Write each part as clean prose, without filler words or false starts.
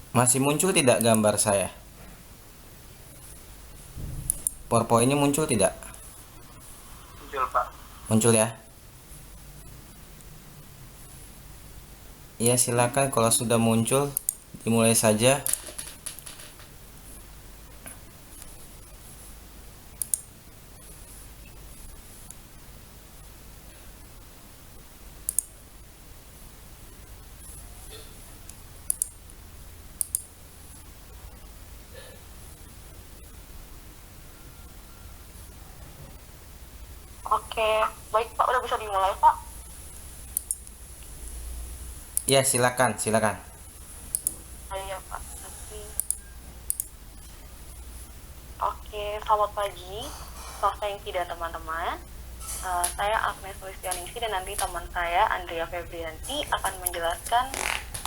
Masih muncul tidak gambar saya? PowerPoint ini muncul tidak? Muncul, Pak. Muncul ya? Iya, silakan kalau sudah muncul dimulai saja. Oke, baik Pak, udah bisa dimulai Pak. Iya, silakan, silakan. Iya Pak. Oke, selamat pagi Pak Fengki dan teman-teman. Saya Agnes Listianingsi dan nanti teman saya Andrea Febrianti akan menjelaskan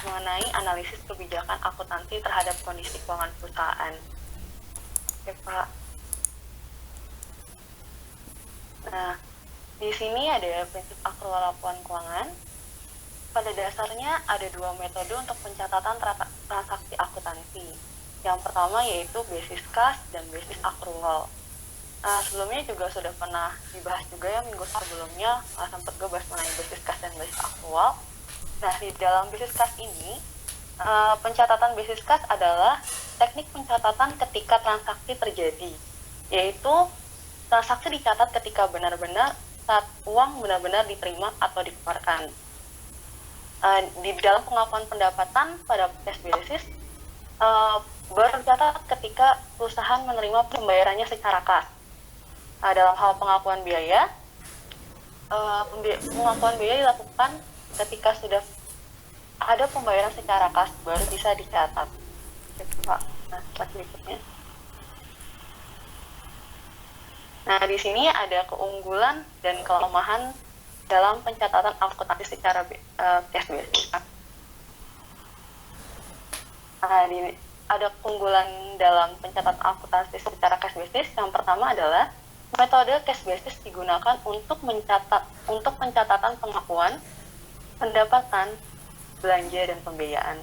mengenai analisis kebijakan akuntansi terhadap kondisi keuangan perusahaan. Oke Pak. Nah, di sini ada prinsip akrual laporan keuangan. Pada dasarnya ada dua metode untuk pencatatan transaksi akuntansi. Yang pertama yaitu basis kas dan basis akrual. Nah, sebelumnya juga sudah pernah dibahas juga ya minggu sebelumnya, sempat gue bahas mengenai basis kas dan basis akrual. Nah, di dalam basis kas ini, pencatatan basis kas adalah teknik pencatatan ketika transaksi terjadi, yaitu transaksi dicatat ketika benar-benar saat uang benar-benar diterima atau dikeluarkan. Di dalam pengakuan pendapatan pada cash basis, baru tercatat ketika perusahaan menerima pembayarannya secara kas. Dalam hal pengakuan biaya, pengakuan biaya dilakukan ketika sudah ada pembayaran secara kas baru bisa dicatat. Nah, slide berikutnya. Nah, di sini ada keunggulan dan kelemahan dalam pencatatan akuntansi secara cash basis. Ada keunggulan dalam pencatatan akuntansi secara cash basis. Yang pertama adalah metode cash basis digunakan untuk pencatatan pengakuan, pendapatan, belanja, dan pembiayaan.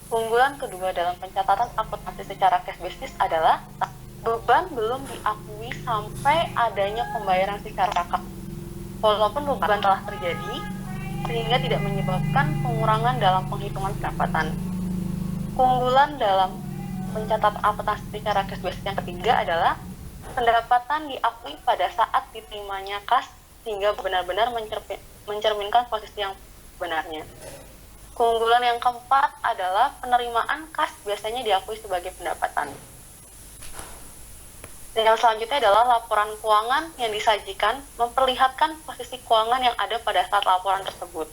Keunggulan kedua dalam pencatatan akuntansi secara cash basis adalah beban belum diakui sampai adanya pembayaran secara kas. Walaupun beban telah terjadi, sehingga tidak menyebabkan pengurangan dalam penghitungan pendapatan. Keunggulan dalam pencatatan akuntansi secara cash basis yang ketiga adalah pendapatan diakui pada saat diterimanya kas sehingga benar-benar mencerminkan posisi yang benarnya. Keunggulan yang keempat adalah penerimaan kas biasanya diakui sebagai pendapatan. Dan yang selanjutnya adalah laporan keuangan yang disajikan memperlihatkan posisi keuangan yang ada pada saat laporan tersebut.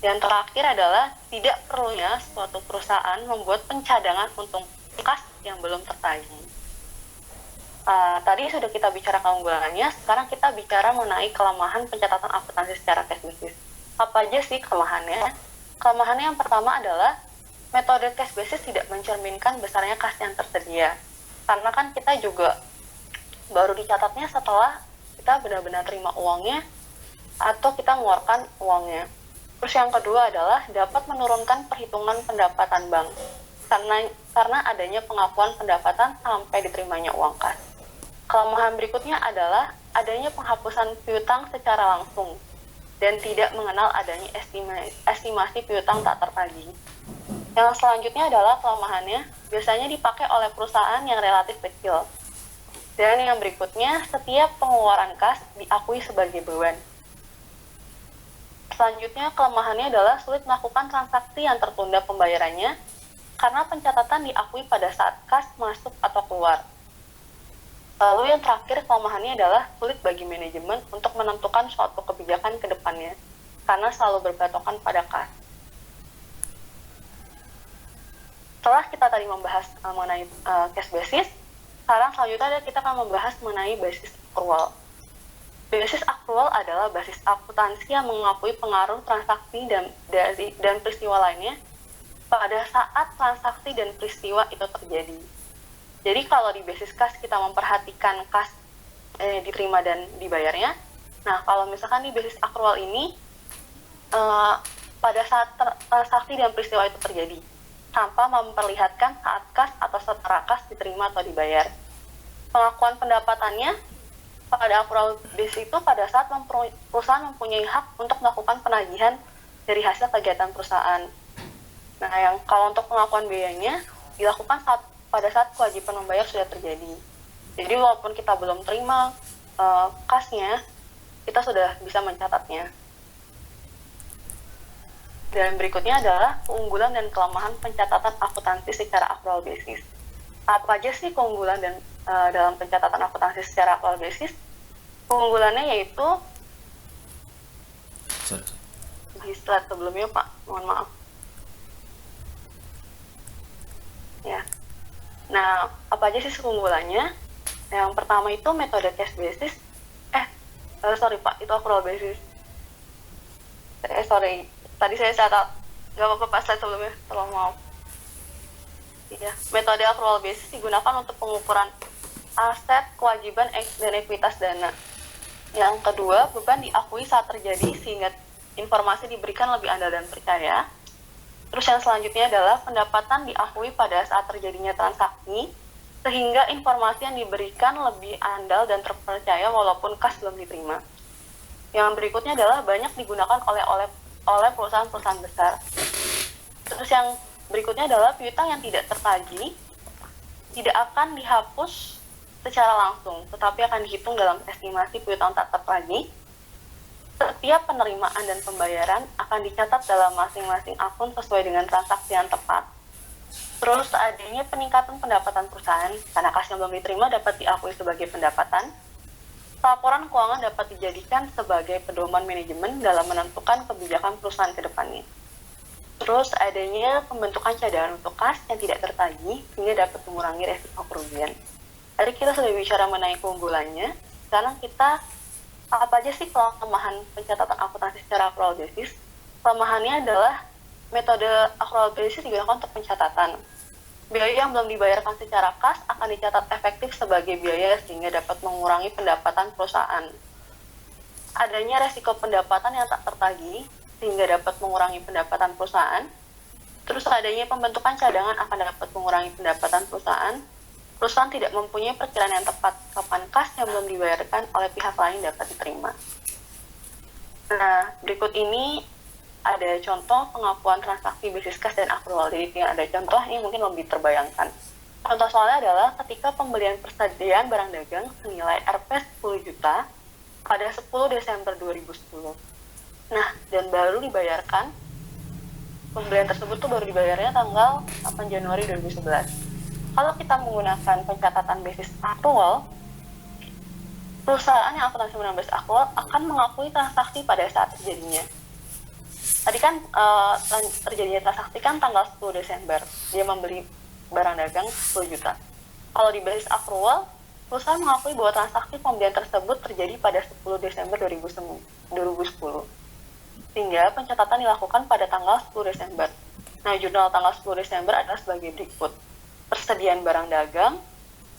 Dan terakhir adalah tidak perlunya suatu perusahaan membuat pencadangan untung kas yang belum tertagih. Tadi sudah kita bicara keunggulannya, sekarang kita bicara mengenai kelemahan pencatatan akuntansi secara cash basis. Apa aja sih kelemahannya? Kelemahannya yang pertama adalah metode cash basis tidak mencerminkan besarnya kas yang tersedia. Karena kan kita juga baru dicatatnya setelah kita benar-benar terima uangnya atau kita mengeluarkan uangnya. Terus yang kedua adalah dapat menurunkan perhitungan pendapatan bank karena adanya pengakuan pendapatan sampai diterimanya uang kas. Kelemahan berikutnya adalah adanya penghapusan piutang secara langsung dan tidak mengenal adanya estimasi piutang tak tertagih. Yang selanjutnya adalah kelemahannya biasanya dipakai oleh perusahaan yang relatif kecil. Dan yang berikutnya, setiap pengeluaran kas diakui sebagai beban. Selanjutnya, kelemahannya adalah sulit melakukan transaksi yang tertunda pembayarannya karena pencatatan diakui pada saat kas masuk atau keluar. Lalu yang terakhir, kelemahannya adalah sulit bagi manajemen untuk menentukan suatu kebijakan ke depannya karena selalu berpatokan pada kas. Setelah kita tadi membahas mengenai cash basis, sekarang selanjutnya kita akan membahas mengenai basis akrual. Basis akrual adalah basis akuntansi yang mengakui pengaruh transaksi dan peristiwa lainnya pada saat transaksi dan peristiwa itu terjadi. Jadi kalau di basis kas kita memperhatikan kas diterima dan dibayarnya. Nah, kalau misalkan di basis akrual ini pada saat transaksi dan peristiwa itu terjadi. tanpa memperlihatkan saat kas atau setara kas diterima atau dibayar. Pengakuan pendapatannya pada accrual basis itu pada saat perusahaan mempunyai hak untuk melakukan penagihan dari hasil kegiatan perusahaan. Nah, yang kalau untuk pengakuan biayanya dilakukan pada saat kewajiban membayar sudah terjadi. Jadi walaupun kita belum terima kasnya, kita sudah bisa mencatatnya. Dan berikutnya adalah keunggulan dan kelemahan pencatatan akuntansi secara accrual basis. Apa aja sih keunggulan dan dalam pencatatan akuntansi secara accrual basis? Keunggulannya yaitu di slide sebelumnya, Pak, mohon maaf. Ya. Nah, apa aja sih keunggulannya? Yang pertama itu metode cash basis. Sorry Pak, itu accrual basis. Sorry. Tadi saya catat, nggak apa-apa Pak, slide sebelumnya, tolong maaf. Iya, metode accrual basis digunakan untuk pengukuran aset, kewajiban, dan ekuitas dana. Yang kedua, beban diakui saat terjadi sehingga informasi diberikan lebih andal dan percaya. Terus yang selanjutnya adalah pendapatan diakui pada saat terjadinya transaksi sehingga informasi yang diberikan lebih andal dan terpercaya walaupun kas belum diterima. Yang berikutnya adalah banyak digunakan oleh perusahaan-perusahaan besar. Terus yang berikutnya adalah piutang yang tidak tertagih tidak akan dihapus secara langsung, tetapi akan dihitung dalam estimasi piutang tak tertagih. Setiap penerimaan dan pembayaran akan dicatat dalam masing-masing akun sesuai dengan transaksi yang tepat. Terus adanya peningkatan pendapatan perusahaan karena kas yang belum diterima dapat diakui sebagai pendapatan. Laporan keuangan dapat dijadikan sebagai pedoman manajemen dalam menentukan kebijakan perusahaan ke depannya. Terus adanya pembentukan cadangan untuk kas yang tidak tertagih sehingga dapat mengurangi resiko kerugian. Tadi kita sudah bicara mengenai keunggulannya. Sekarang kita apa aja sih kelemahan pencatatan akuntansi secara accrual basis? Kelemahannya adalah metode accrual basis digunakan untuk pencatatan. Biaya yang belum dibayarkan secara kas akan dicatat efektif sebagai biaya sehingga dapat mengurangi pendapatan perusahaan. Adanya resiko pendapatan yang tak tertagih sehingga dapat mengurangi pendapatan perusahaan. Terus adanya pembentukan cadangan akan dapat mengurangi pendapatan perusahaan. Perusahaan tidak mempunyai perkiraan yang tepat kapan kas yang belum dibayarkan oleh pihak lain dapat diterima. Nah, berikut ini ada contoh pengakuan transaksi basis kas dan accrual. Jadi ada contoh ini mungkin lebih terbayangkan. Contoh soalnya adalah ketika pembelian persediaan barang dagang senilai Rp 10 juta pada 10 Desember 2010. Nah, dan baru dibayarkan, pembelian tersebut tuh baru dibayarnya tanggal 8 Januari 2011. Kalau kita menggunakan pencatatan basis accrual, perusahaan yang akuntansi 19 accrual akan mengakui transaksi pada saat terjadinya. Tadi kan terjadinya transaksi kan tanggal 10 Desember, dia membeli barang dagang 10 juta. Kalau di basis accrual, perusahaan mengakui bahwa transaksi pembelian tersebut terjadi pada 10 Desember 2010. Sehingga pencatatan dilakukan pada tanggal 10 Desember. Nah, jurnal tanggal 10 Desember adalah sebagai berikut. Persediaan barang dagang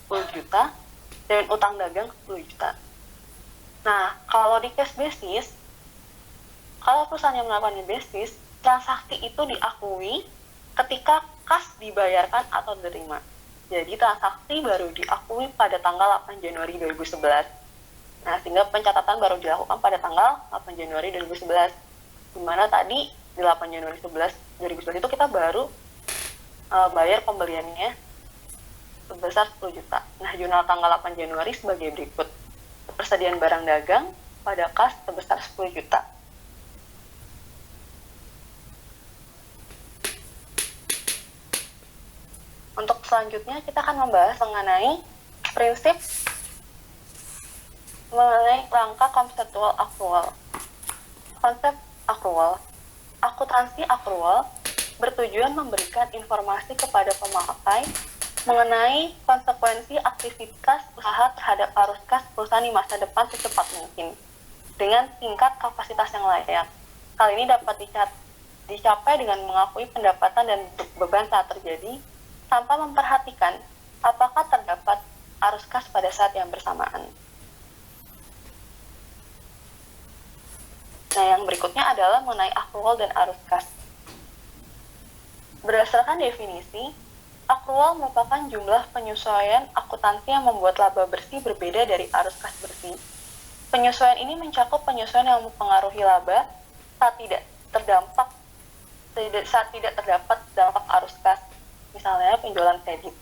10 juta dan utang dagang 10 juta. Nah, kalau di cash basis, kalau perusahaan yang melakukan basis, transaksi itu diakui ketika kas dibayarkan atau diterima. Jadi transaksi baru diakui pada tanggal 8 Januari 2011. Nah, sehingga pencatatan baru dilakukan pada tanggal 8 Januari 2011. Dimana tadi di 8 Januari 2011 itu kita baru bayar pembeliannya sebesar 10 juta. Nah, jurnal tanggal 8 Januari sebagai berikut. Persediaan barang dagang pada kas sebesar 10 juta. Untuk selanjutnya kita akan membahas mengenai prinsip mengenai rangka konseptual accrual. Konsep accrual. Akuntansi accrual bertujuan memberikan informasi kepada pemakai mengenai konsekuensi aktivitas usaha terhadap arus kas perusahaan di masa depan secepat mungkin dengan tingkat kapasitas yang layak. Hal ini dapat dicapai dengan mengakui pendapatan dan beban saat terjadi tanpa memperhatikan apakah terdapat arus kas pada saat yang bersamaan. Nah, yang berikutnya adalah mengenai accrual dan arus kas. Berdasarkan definisi, akrual merupakan jumlah penyesuaian akuntansi yang membuat laba bersih berbeda dari arus kas bersih. Penyesuaian ini mencakup penyesuaian yang mempengaruhi laba saat tidak terdapat dampak arus kas, misalnya penjualan kredit,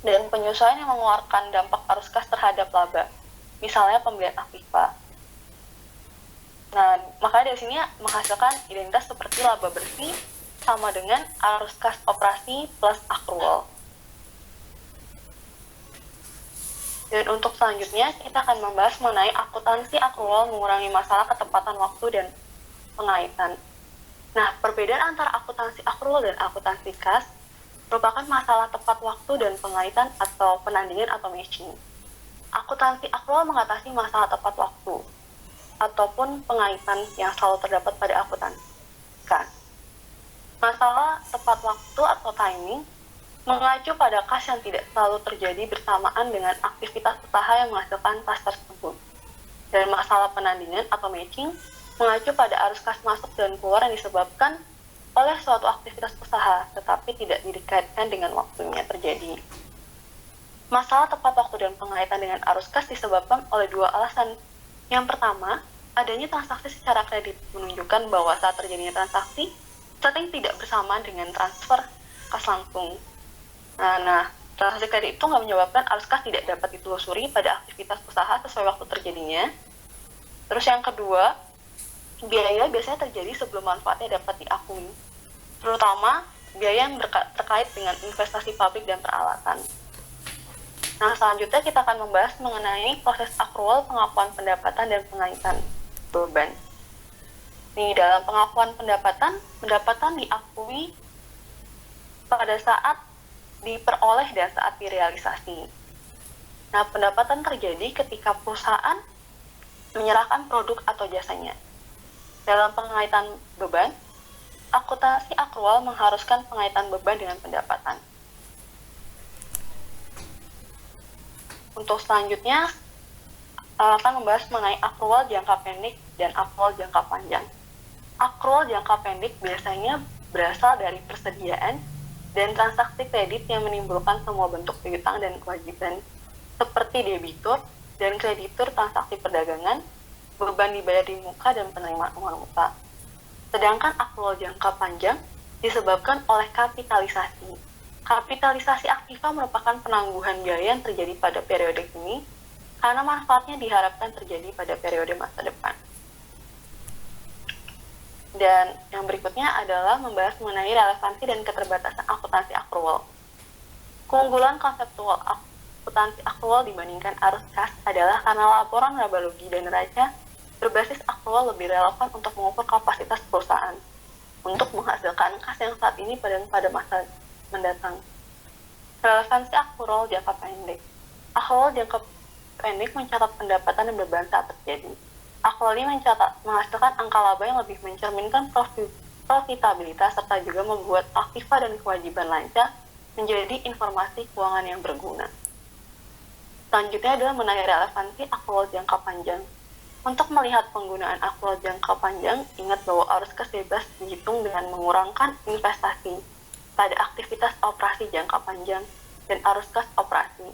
dan penyesuaian yang mengeluarkan dampak arus kas terhadap laba, misalnya pembelian aktiva. Nah, makanya dari sini menghasilkan identitas seperti laba bersih sama dengan arus kas operasi plus akrual. Dan untuk selanjutnya, kita akan membahas mengenai akuntansi akrual mengurangi masalah ketepatan waktu dan pengaitan. Nah, perbedaan antara akuntansi akrual dan akuntansi kas merupakan masalah tepat waktu dan pengaitan atau penandingan atau matching. Akuntansi akrual mengatasi masalah tepat waktu ataupun pengaitan yang selalu terdapat pada akuntansi kas. Masalah tepat waktu atau timing mengacu pada kas yang tidak selalu terjadi bersamaan dengan aktivitas usaha yang menghasilkan kas tersebut. Dan masalah penandingan atau matching mengacu pada arus kas masuk dan keluar yang disebabkan oleh suatu aktivitas usaha, tetapi tidak dikaitkan dengan waktunya terjadi. Masalah tepat waktu dan pengaitan dengan arus kas disebabkan oleh dua alasan. Yang pertama, adanya transaksi secara kredit menunjukkan bahwa saat terjadinya transaksi, setting tidak bersamaan dengan transfer kas langsung. Nah, transaksi kredit itu nggak menyebabkan arus kas tidak dapat ditelusuri pada aktivitas usaha sesuai waktu terjadinya. Terus yang kedua, biaya biasanya terjadi sebelum manfaatnya dapat diakui, terutama biaya yang terkait dengan investasi pabrik dan peralatan. Nah, selanjutnya kita akan membahas mengenai proses akrual pengakuan pendapatan dan pengaitan beban. Di dalam pengakuan pendapatan diakui pada saat diperoleh dan saat direalisasi. Nah, pendapatan terjadi ketika perusahaan menyerahkan produk atau jasanya. Dalam pengaitan beban, akuntansi akrual mengharuskan pengaitan beban dengan pendapatan. Untuk selanjutnya, akan membahas mengenai akrual jangka pendek dan akrual jangka panjang. Akrual jangka pendek biasanya berasal dari persediaan dan transaksi kredit yang menimbulkan semua bentuk piutang dan kewajiban, seperti debitur dan kreditur transaksi perdagangan, beban dibayar di muka dan penerimaan uang muka. Sedangkan akrual jangka panjang disebabkan oleh kapitalisasi. Kapitalisasi aktiva merupakan penangguhan biaya yang terjadi pada periode ini karena manfaatnya diharapkan terjadi pada periode masa depan. Dan yang berikutnya adalah membahas mengenai relevansi dan keterbatasan akuntansi akrual. Keunggulan konseptual akuntansi akrual dibandingkan arus kas adalah karena laporan laba rugi dan neraca berbasis akrual lebih relevan untuk mengukur kapasitas perusahaan untuk menghasilkan kas yang saat ini pada masa mendatang. Relevansi akrual jangka pendek. Akrual jangka pendek mencatat pendapatan dan beban saat terjadi. Akrual ini menghasilkan angka laba yang lebih mencerminkan profitabilitas serta juga membuat aktiva dan kewajiban lancar menjadi informasi keuangan yang berguna. Selanjutnya adalah mengenai relevansi akrual jangka panjang. Untuk melihat penggunaan akrual jangka panjang, ingat bahwa arus kas bebas dihitung dengan mengurangkan investasi pada aktivitas operasi jangka panjang dan arus kas operasi.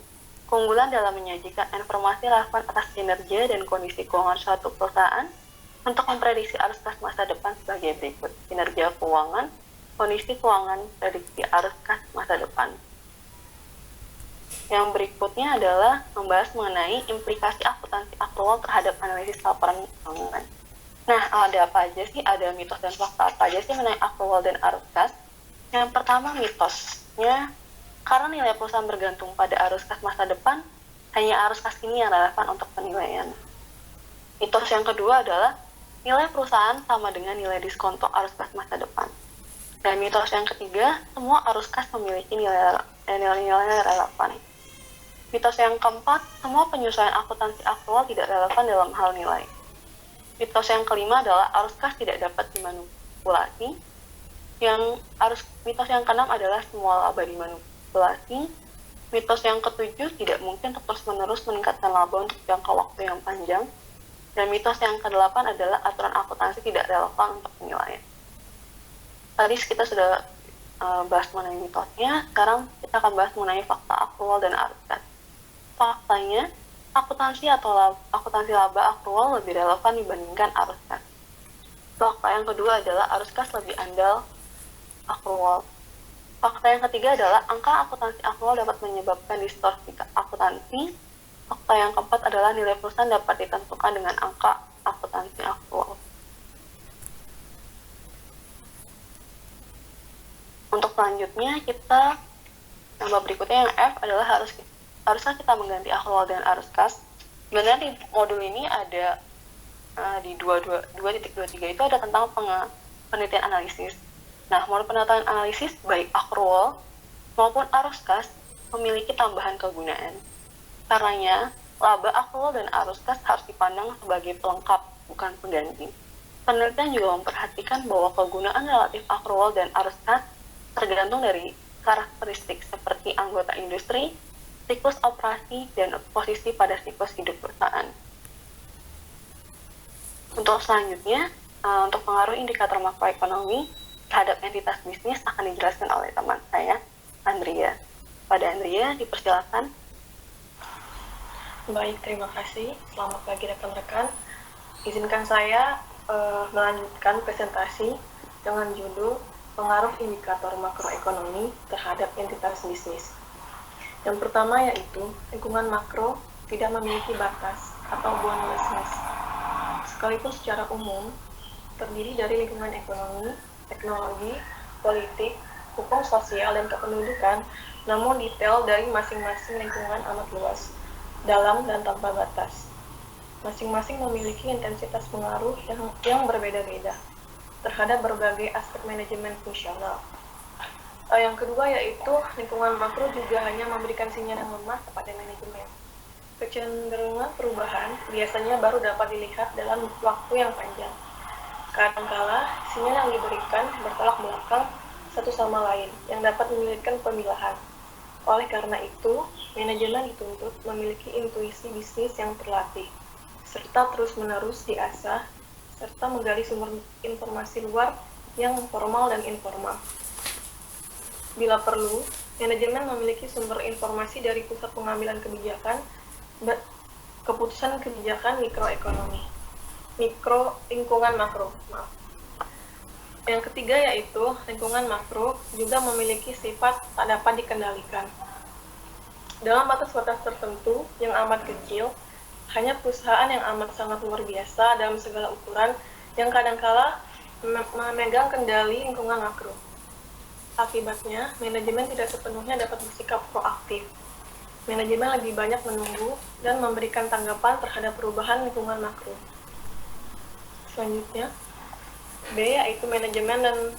Keunggulan dalam menyajikan informasi relevan atas kinerja dan kondisi keuangan suatu perusahaan untuk memprediksi arus kas masa depan sebagai berikut: kinerja keuangan, kondisi keuangan, prediksi arus kas masa depan. Yang berikutnya adalah membahas mengenai implikasi akuntansi akrual terhadap analisis laporan keuangan. Nah, ada apa aja sih? Ada mitos dan fakta apa aja sih mengenai akrual dan arus kas? Yang pertama, mitosnya, karena nilai perusahaan bergantung pada arus kas masa depan, hanya arus kas ini yang relevan untuk penilaian. Mitos yang kedua adalah nilai perusahaan sama dengan nilai diskonto arus kas masa depan. Dan mitos yang ketiga, semua arus kas memiliki nilai relevan. Mitos yang keempat, semua penyesuaian akuntansi akrual tidak relevan dalam hal nilai. Mitos yang kelima adalah arus kas tidak dapat dimanipulasi. Mitos yang keenam adalah semua laba dimanipulasi. Mitos yang ketujuh, tidak mungkin terus-menerus meningkatkan laba untuk jangka waktu yang panjang. Dan mitos yang kedelapan adalah aturan akuntansi tidak relevan untuk penilaian. Tadi kita sudah bahas mengenai mitosnya, sekarang kita akan bahas mengenai fakta akrual dan arus kas. Faktanya, akuntansi akuntansi laba akrual lebih relevan dibandingkan arus kas. Fakta yang kedua adalah arus kas lebih andal akrual. Fakta yang ketiga adalah angka akuntansi akrual dapat menyebabkan distorsi akuntansi. Fakta yang keempat adalah nilai perusahaan dapat ditentukan dengan angka akuntansi akrual. Untuk selanjutnya kita bab berikutnya yang F adalah haruskah kita mengganti akrual dengan arus kas. Sebenarnya di modul ini ada di 2.23 itu ada tentang penelitian analisis. Nah, modul penelitian analisis baik akrual maupun arus kas memiliki tambahan kegunaan. Karenanya, laba akrual dan arus kas harus dipandang sebagai pelengkap, bukan pengganti. Penelitian juga memperhatikan bahwa kegunaan relatif akrual dan arus kas tergantung dari karakteristik seperti anggota industri, siklus operasi, dan posisi pada siklus hidup perusahaan. Untuk selanjutnya, untuk pengaruh indikator makroekonomi terhadap entitas bisnis akan dijelaskan oleh teman saya, Andrea. Pada Andrea, dipersilakan. Baik, terima kasih. Selamat pagi rekan-rekan. Izinkan saya melanjutkan presentasi dengan judul Pengaruh Indikator Makroekonomi Terhadap Entitas Bisnis. Yang pertama yaitu, lingkungan makro tidak memiliki batas atau boundlessness. Sekalipun secara umum, terdiri dari lingkungan ekonomi, teknologi, politik, hukum sosial, dan kependudukan, namun detail dari masing-masing lingkungan amat luas, dalam dan tanpa batas. Masing-masing memiliki intensitas pengaruh yang berbeda-beda terhadap berbagai aspek manajemen fungsional. Yang kedua yaitu lingkungan makro juga hanya memberikan sinyal yang lemah kepada manajemen. Kecenderungan perubahan biasanya baru dapat dilihat dalam waktu yang panjang. Kadangkala sinyal yang diberikan bertolak belakang satu sama lain yang dapat menyulitkan pemilahan. Oleh karena itu, manajemen dituntut memiliki intuisi bisnis yang terlatih, serta terus-menerus diasah, serta menggali sumber informasi luar yang formal dan informal. Bila perlu, manajemen memiliki sumber informasi dari pusat pengambilan kebijakan, keputusan kebijakan lingkungan makro. Yang ketiga yaitu lingkungan makro juga memiliki sifat tak dapat dikendalikan. Dalam batas-batas tertentu yang amat kecil, hanya perusahaan yang amat sangat luar biasa dalam segala ukuran yang kadangkala memegang kendali lingkungan makro. Akibatnya, manajemen tidak sepenuhnya dapat bersikap proaktif. Manajemen lebih banyak menunggu dan memberikan tanggapan terhadap perubahan lingkungan makro. Selanjutnya, B yaitu manajemen dan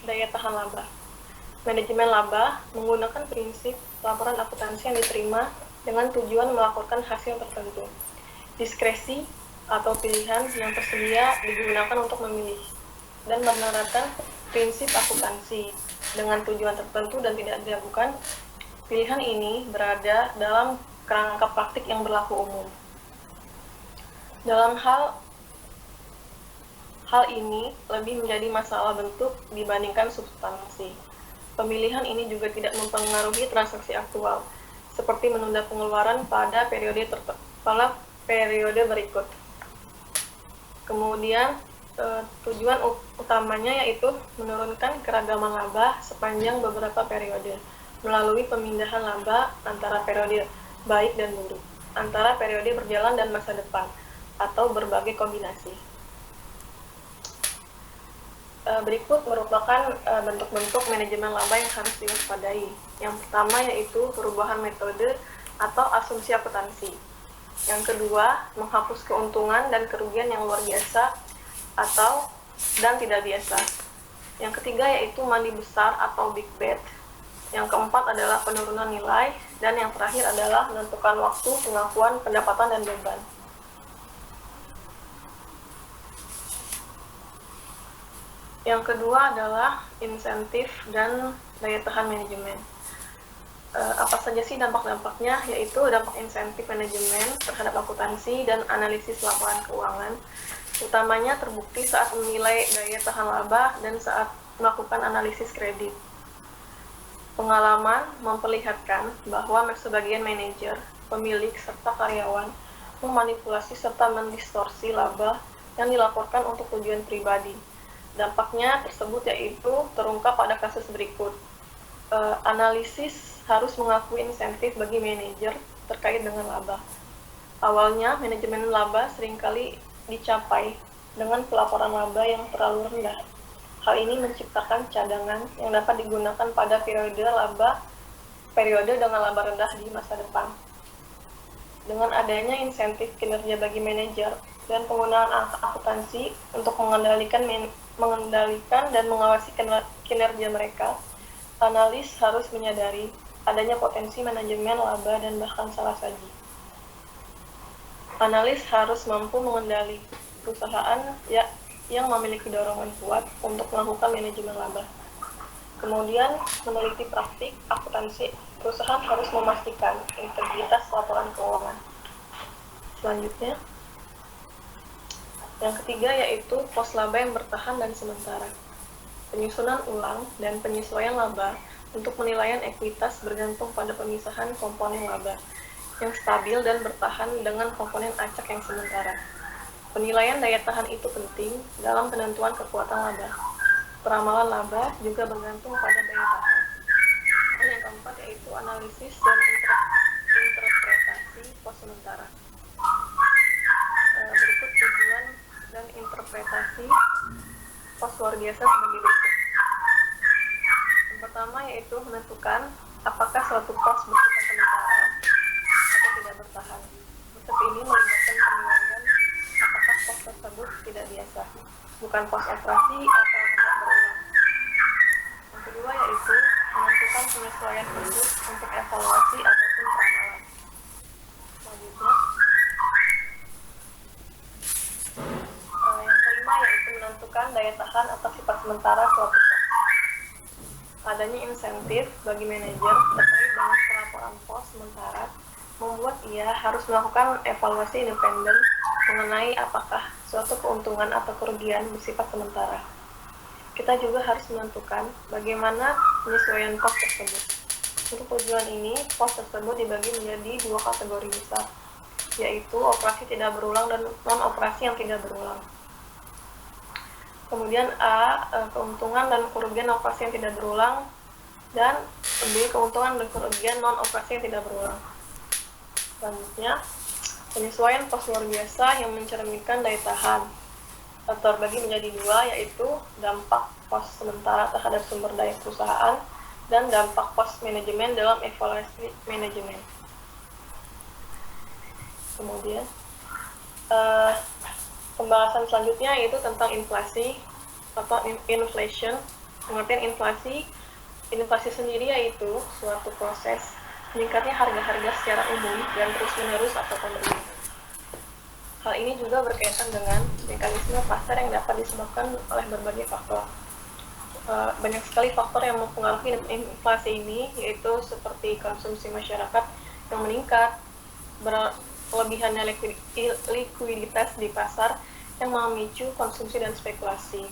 daya tahan laba. Manajemen laba menggunakan prinsip laporan akuntansi yang diterima dengan tujuan melaporkan hasil tertentu. Diskresi atau pilihan yang tersedia digunakan untuk memilih dan menerapkan prinsip akuntansi dengan tujuan tertentu dan tidak dilakukan. Pilihan ini berada dalam kerangka praktik yang berlaku umum. Dalam hal ini lebih menjadi masalah bentuk dibandingkan substansi. Pemilihan ini juga tidak mempengaruhi transaksi aktual, seperti menunda pengeluaran pada periode berikut. Kemudian, tujuan utamanya yaitu menurunkan keragaman laba sepanjang beberapa periode, melalui pemindahan laba antara periode baik dan buruk, antara periode berjalan dan masa depan, atau berbagai kombinasi. Berikut merupakan bentuk-bentuk manajemen laba yang harus diwaspadai. Yang pertama yaitu perubahan metode atau asumsi akuntansi. Yang kedua, menghapus keuntungan dan kerugian yang luar biasa dan tidak biasa. Yang ketiga yaitu mandi besar atau big bet. Yang keempat adalah penurunan nilai, dan yang terakhir adalah menentukan waktu pengakuan pendapatan dan beban. Yang kedua adalah insentif dan daya tahan manajemen. Apa saja sih dampak-dampaknya? Yaitu dampak insentif manajemen terhadap akuntansi dan analisis laporan keuangan, utamanya terbukti saat menilai daya tahan laba dan saat melakukan analisis kredit. Pengalaman memperlihatkan bahwa sebagian manajer, pemilik, serta karyawan memanipulasi serta mendistorsi laba yang dilaporkan untuk tujuan pribadi. Dampaknya tersebut yaitu terungkap pada kasus berikut. Analisis harus mengakui insentif bagi manajer terkait dengan laba. Awalnya, manajemen laba seringkali dicapai dengan pelaporan laba yang terlalu rendah. Hal ini menciptakan cadangan yang dapat digunakan pada periode dengan laba rendah di masa depan. Dengan adanya insentif kinerja bagi manajer dan penggunaan akuntansi untuk mengendalikan dan mengawasi kinerja mereka, analis harus menyadari adanya potensi manajemen laba dan bahkan salah saji. Analis harus mampu mengendali perusahaan yang memiliki dorongan kuat untuk melakukan manajemen laba. Kemudian, meneliti praktik akuntansi, perusahaan harus memastikan integritas laporan keuangan. Selanjutnya, yang ketiga yaitu pos laba yang bertahan dan sementara. Penyusunan ulang dan penyesuaian laba untuk penilaian ekuitas bergantung pada pemisahan komponen laba yang stabil dan bertahan dengan komponen acak yang sementara. Penilaian daya tahan itu penting dalam penentuan kekuatan laba. Peramalan laba juga bergantung pada daya tahan. Dan yang keempat yaitu analisis dan interpretasi pos sementara. Berikut tujuan dan interpretasi pos luar biasa sebagai berikut. Yang pertama yaitu menentukan apakah suatu pos bersifat sementara atau tidak bertahan. Proses ini melibatkan penilaian apakah pos tersebut tidak biasa, bukan pos operasi atau tidak berulang. Yang kedua yaitu menentukan penyesuaian khusus untuk evaluasi ataupun peramalan. Selanjutnya, yang kelima yaitu menentukan daya tahan atau sifat sementara suatu pos. Adanya insentif bagi manajer terkait dengan pelaporan pos sementara membuat ia harus melakukan evaluasi independen mengenai apakah suatu keuntungan atau kerugian bersifat sementara. Kita juga harus menentukan bagaimana penyesuaian pos tersebut. Untuk tujuan ini, pos tersebut dibagi menjadi dua kategori besar, yaitu operasi tidak berulang dan non-operasi yang tidak berulang. Kemudian A, keuntungan dan kerugian operasi yang tidak berulang, dan B, keuntungan dan kerugian non-operasi yang tidak berulang. Selanjutnya, penyesuaian pos luar biasa yang mencerminkan daya tahan terbagi menjadi dua, yaitu dampak pos sementara terhadap sumber daya perusahaan dan dampak pos manajemen dalam evaluasi manajemen. Kemudian, pembahasan selanjutnya yaitu tentang inflasi atau inflation. Pengertian inflasi sendiri yaitu suatu proses meningkatnya harga-harga secara umum dan terus-menerus atau pemerintah. Hal ini juga berkaitan dengan mekanisme pasar yang dapat disebabkan oleh berbagai faktor. Banyak sekali faktor yang mempengaruhi inflasi ini, yaitu seperti konsumsi masyarakat yang meningkat, berlebihannya likuiditas di pasar yang memicu konsumsi dan spekulasi,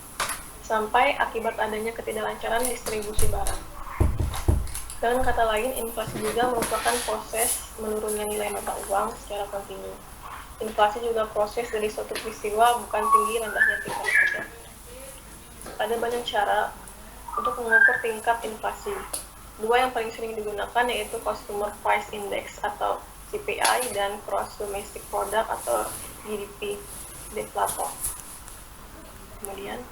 sampai akibat adanya ketidaklancaran distribusi barang. Dengan kata lain, inflasi juga merupakan proses menurunnya nilai mata uang secara kontinu. Inflasi juga proses dari suatu peristiwa, bukan tinggi rendahnya tingkat harga. Ada banyak cara untuk mengukur tingkat inflasi. Dua yang paling sering digunakan yaitu Consumer Price Index atau CPI dan Gross Domestic Product atau GDP deflator. Kemudian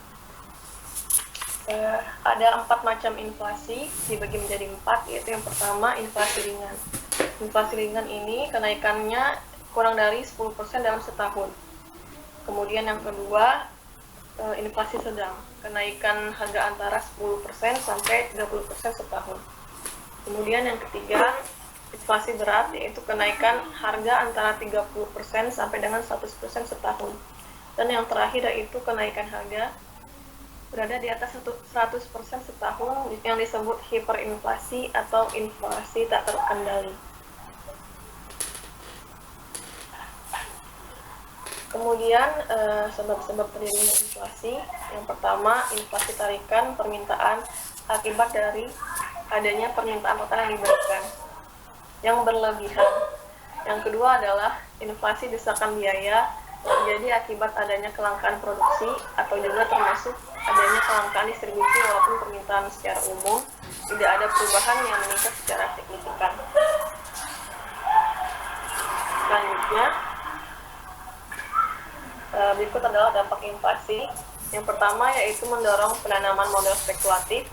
ada 4 macam inflasi, dibagi menjadi 4, yaitu yang pertama inflasi ringan. Inflasi ringan ini kenaikannya kurang dari 10% dalam setahun. Kemudian yang kedua, inflasi sedang, kenaikan harga antara 10% sampai 30% setahun. Kemudian yang ketiga, inflasi berat, yaitu kenaikan harga antara 30% sampai dengan 100% setahun. Dan yang terakhir yaitu kenaikan harga berada di atas 100% setahun yang disebut hiperinflasi atau inflasi tak terkendali. Kemudian sebab-sebab terjadinya inflasi, yang pertama inflasi tarikan permintaan akibat dari adanya permintaan total yang diberikan yang berlebihan. Yang kedua adalah inflasi desakan biaya terjadi akibat adanya kelangkaan produksi atau juga termasuk adanya kelangkaan distribusi walaupun permintaan secara umum tidak ada perubahan yang meningkat secara signifikan. Selanjutnya, berikut adalah dampak inflasi. Yang pertama yaitu mendorong penanaman modal spekulatif.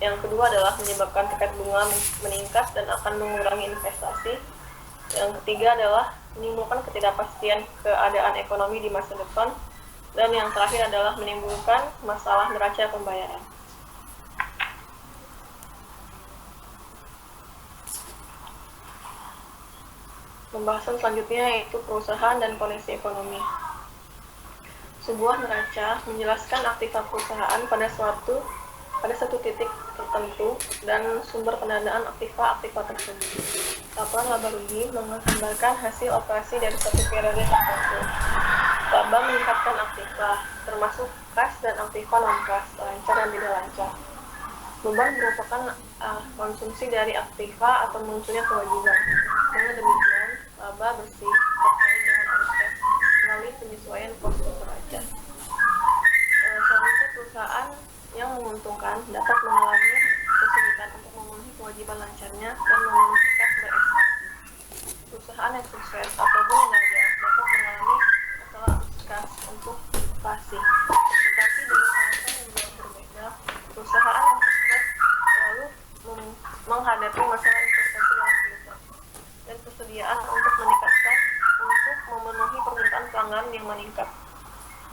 Yang kedua adalah menyebabkan tingkat bunga meningkat dan akan mengurangi investasi. Yang ketiga adalah menimbulkan ketidakpastian keadaan ekonomi di masa depan. Dan yang terakhir adalah menimbulkan masalah neraca pembayaran. Pembahasan selanjutnya yaitu perusahaan dan kondisi ekonomi. Sebuah neraca menjelaskan aktiva perusahaan pada satu titik tertentu dan sumber pendanaan aktiva tersebut. Laporan laba rugi menggambarkan hasil operasi dari satu periode tertentu. Laba meningkatkan aktiva, termasuk kas dan aktiva non-kas, lancar dan tidak lancar. Beban merupakan konsumsi dari aktiva atau munculnya kewajiban. Dengan demikian, laba bersih terkait dengan arus kas melalui penyesuaian kos neraca. Selanjutnya, perusahaan yang menguntungkan dapat mengalami kesulitan untuk memenuhi kewajiban lancarnya dan memenuhi kas berekspansi. Perusahaan yang sukses ataupun yang gagal dapat mengalami masalah arus kas untuk inflasi. Tetapi dengan alasan yang jauh berbeda, perusahaan yang sukses selalu menghadapi masalah investasi dalam perusahaan dan persediaan untuk memenuhi permintaan pelanggan yang meningkat.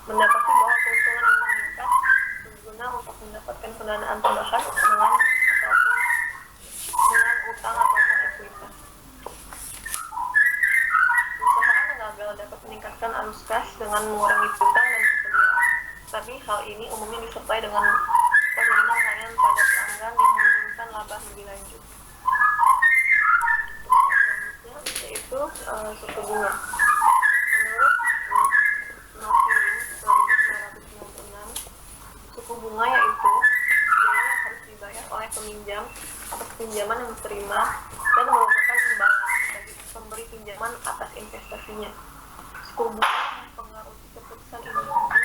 Mendapati bahwa keuntungan yang meningkat berguna untuk mendapatkan pendanaan tambahan dengan utang ataupun ekuitas. Perusahaan yang gagal dapat meningkatkan arus kas dengan mengurangi utang dan persediaan. Tapi hal ini umumnya disertai dengan penurunan layanan pada pelanggan yang menurunkan laba lebih lanjut. Selanjutnya yaitu suku bunga. Menurut Nofirin 1996, suku bunga yaitu biaya yang harus dibayar oleh peminjam atas pinjaman yang diterima dan merupakan imbalan bagi pemberi pinjaman atas investasinya. Suku bunga mempengaruhi keputusan individu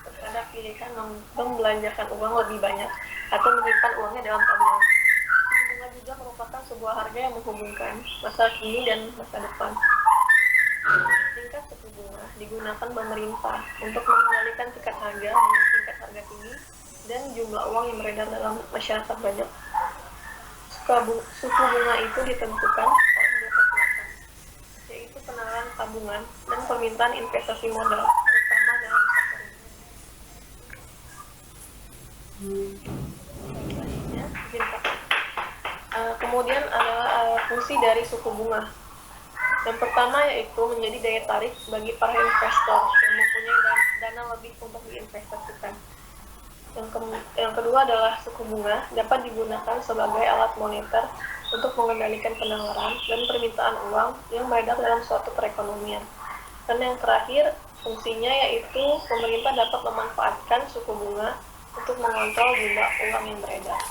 terhadap pilihan membelanjakan uang lebih banyak atau menyimpan uangnya dalam tabungan. Suku bunga juga merupakan sebuah harga yang menghubungkan masa kini dan masa depan. Tingkat suku bunga digunakan pemerintah untuk mengendalikan tingkat harga dengan tingkat harga tinggi dan jumlah uang yang beredar dalam masyarakat banyak. Suku bunga itu ditentukan oleh dua kekuatan, yaitu penawaran tabungan dan permintaan investasi modal, terutama dalam sektor ini. Kemudian adalah fungsi dari suku bunga. Yang pertama yaitu menjadi daya tarik bagi para investor yang mempunyai dana lebih untuk diinvestasikan. Yang kedua adalah suku bunga dapat digunakan sebagai alat moneter untuk mengendalikan penawaran dan permintaan uang yang beredar dalam suatu perekonomian. Dan yang terakhir, fungsinya yaitu pemerintah dapat memanfaatkan suku bunga untuk mengontrol jumlah uang yang beredar.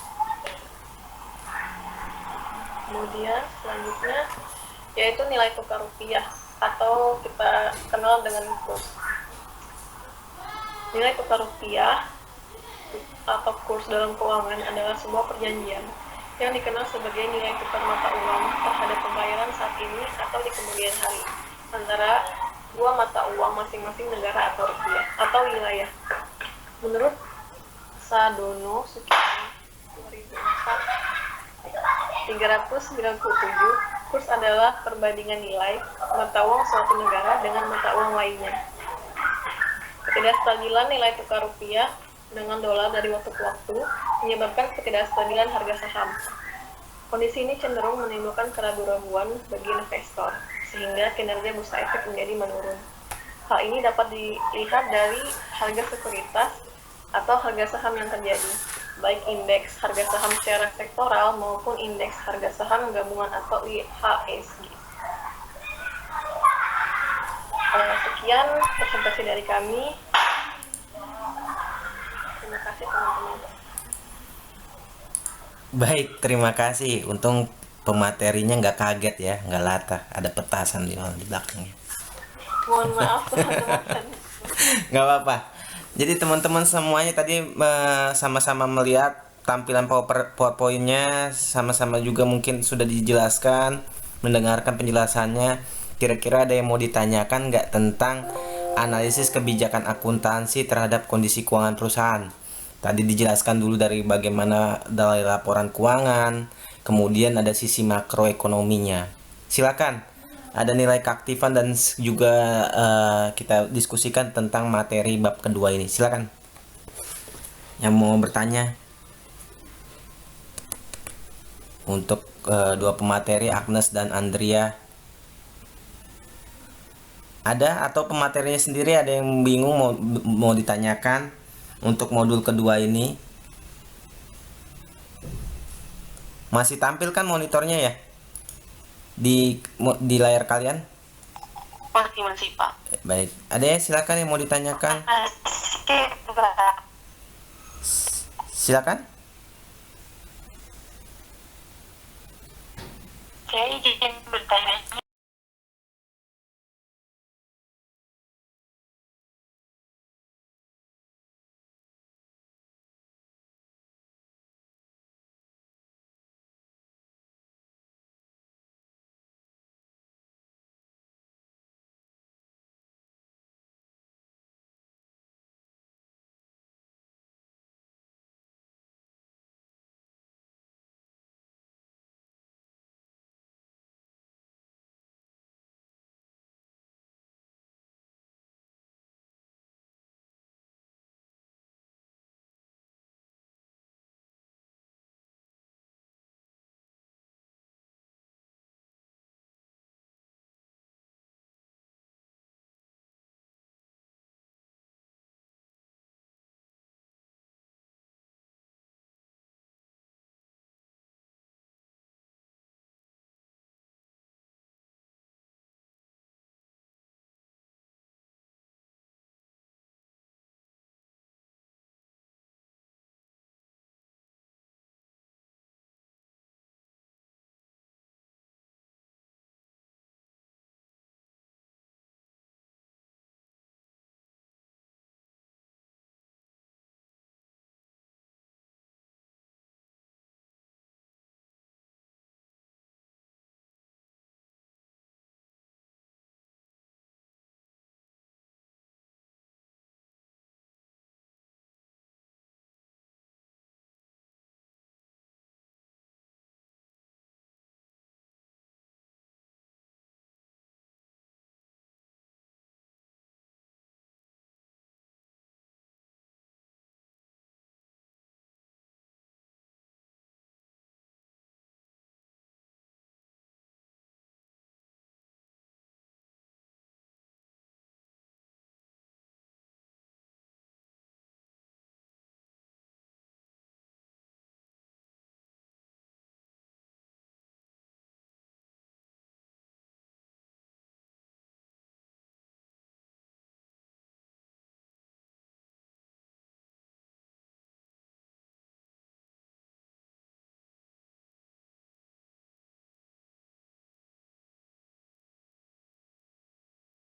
Kemudian selanjutnya yaitu nilai tukar rupiah atau kita kenal dengan kurs. Nilai tukar rupiah atau kurs dalam keuangan adalah sebuah perjanjian yang dikenal sebagai nilai tukar mata uang terhadap pembayaran saat ini atau di kemudian hari antara dua mata uang masing-masing negara atau rupiah atau wilayah. Menurut Sadono Sukian 397, kurs adalah perbandingan nilai mata uang suatu negara dengan mata uang lainnya. Ketidakstabilan nilai tukar rupiah dengan dolar dari waktu ke waktu menyebabkan ketidakstabilan harga saham. Kondisi ini cenderung menimbulkan keraguan-raguan bagi investor, sehingga kinerja bursa efek menjadi menurun. Hal ini dapat dilihat dari harga sekuritas atau harga saham yang terjadi, baik indeks harga saham secara sektoral maupun indeks harga saham gabungan atau IHSG. Sekian presentasi dari kami. Terima kasih teman-teman. Baik, terima kasih. Untung pematerinya nggak kaget ya, nggak latah. Ada petasan di belakangnya. Mohon maaf teman-teman. Nggak apa-apa. Jadi teman-teman semuanya tadi sama-sama melihat tampilan PowerPoint-nya, sama-sama juga mungkin sudah dijelaskan, mendengarkan penjelasannya. Kira-kira ada yang mau ditanyakan nggak tentang analisis kebijakan akuntansi terhadap kondisi keuangan perusahaan? Tadi dijelaskan dulu dari bagaimana dari laporan keuangan, kemudian ada sisi makroekonominya. Silakan, ada nilai keaktifan dan juga kita diskusikan tentang materi bab kedua ini. Silakan, yang mau bertanya untuk dua pemateri Agnes dan Andrea. Ada atau pematerinya sendiri ada yang bingung mau ditanyakan untuk modul kedua ini? Masih tampil kan monitornya ya di layar kalian? Masih Pak. Baik, ada ya, silakan yang mau ditanyakan. Silakan. Saya izin